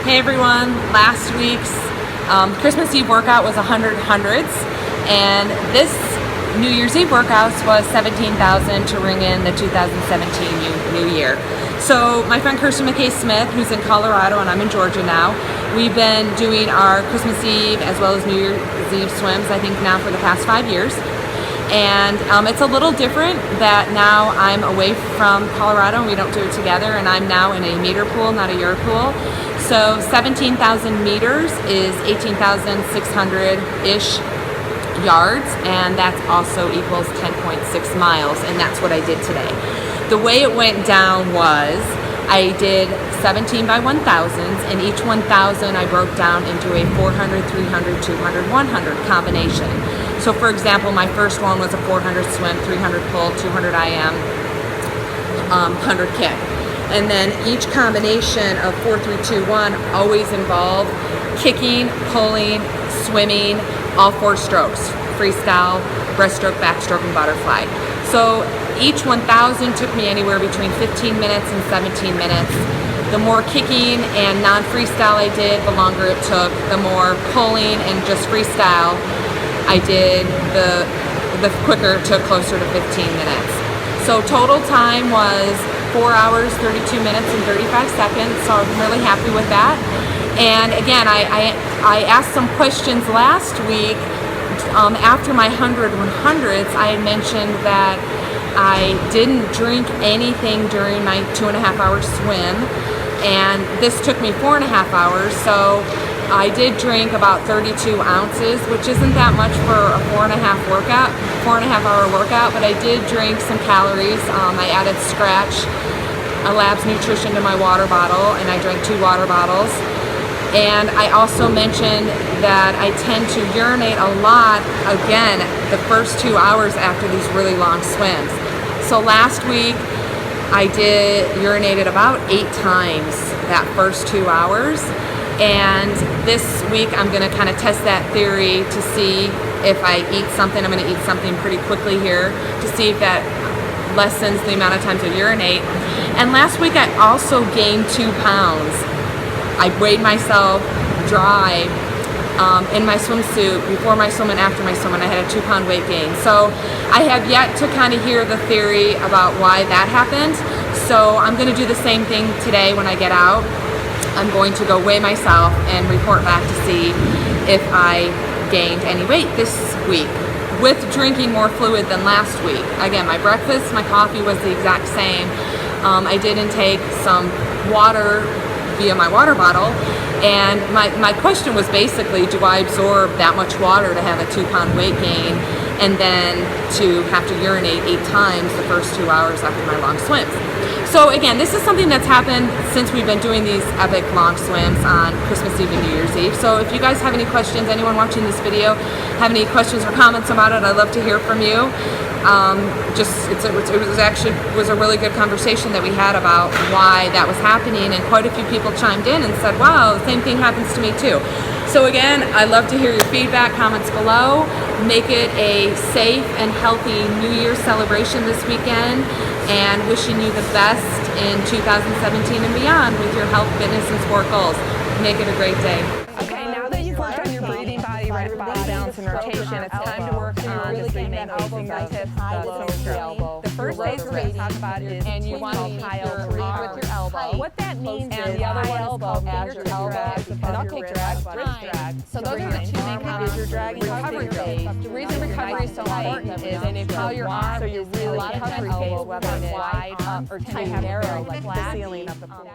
Hey everyone, last week's Christmas Eve workout was 100 hundreds, and this New Year's Eve workouts was 17,000 to ring in the 2017 New Year. So my friend Kirsten McKay Smith, who's in Colorado and I'm in Georgia now, we've been doing our Christmas Eve as well as New Year's Eve swims, I think now for the past 5 years. And it's a little different that now I'm away from Colorado and we don't do it together, and I'm now in a meter pool, not a yard pool. So 17,000 meters is 18,600-ish yards, and that also equals 10.6 miles, and that's what I did today. The way it went down was I did 17 by 1,000s, and each 1,000 I broke down into a 400, 300, 200, 100 combination. So for example, my first one was a 400 swim, 300 pull, 200 IM, 100 kick. And then each combination of 4, 3, 2, 1 always involved kicking, pulling, swimming, all 4 strokes: freestyle, breaststroke, backstroke, and butterfly. So each 1,000 took me anywhere between 15 minutes and 17 minutes. The more kicking and non-freestyle I did, the longer it took. The more pulling and just freestyle I did, the quicker it took, closer to 15 minutes. So total time was 4 hours, 32 minutes, and 35 seconds, so I'm really happy with that. And again, I asked some questions last week. After my 100/100s, I had mentioned that I didn't drink anything during my 2.5-hour swim, and this took me 4.5 hours, so I did drink about 32 ounces, which isn't that much for a 4.5-hour workout, but I did drink some calories. I added Scratch, a Labs Nutrition to my water bottle, and I drank 2 water bottles. And I also mentioned that I tend to urinate a lot, again, the first 2 hours after these really long swims. So last week, I urinated about 8 times that first 2 hours. And this week, I'm gonna kind of test that theory to see if I eat something. I'm gonna eat something pretty quickly here to see if that lessens the amount of times I urinate. And last week, I also gained 2 pounds. I weighed myself dry in my swimsuit before my swim and after my swim, and I had a 2-pound weight gain. So I have yet to kind of hear the theory about why that happened. So I'm going to do the same thing today when I get out. I'm going to go weigh myself and report back to see if I gained any weight this week with drinking more fluid than last week. Again, my breakfast, my coffee was the exact same. I did intake some water via my water bottle, and my question was basically, do I absorb that much water to have a 2-pound weight gain and then to have to urinate 8 times the first 2 hours after my long swims? So again, this is something that's happened since we've been doing these epic long swims on Christmas Eve and New Year's Eve. So if you guys have any questions, anyone watching this video have any questions or comments about it, I'd love to hear from you. It was a really good conversation that we had about why that was happening, and quite a few people chimed in and said, wow, the same thing happens to me too. So again, I love to hear your feedback, comments below. Make it a safe and healthy New Year's celebration this weekend, and wishing you the best in 2017 and beyond with your health, fitness, and sport goals. Make it a great day. Okay, now that you've worked on your breathing, body balance, and rotation, it's time to work on the 3 main phases of hips, the elbow. The first phase we're going to talk about is what we call pile with your elbow. What that means is the other elbow as your elbow, and I'll take drag. So those are the 2 main kinds of recovery phase. The reason recovery is so important is how your arm, so you're really recovery phase, whether it's wide or too narrow, like the ceiling of the pool.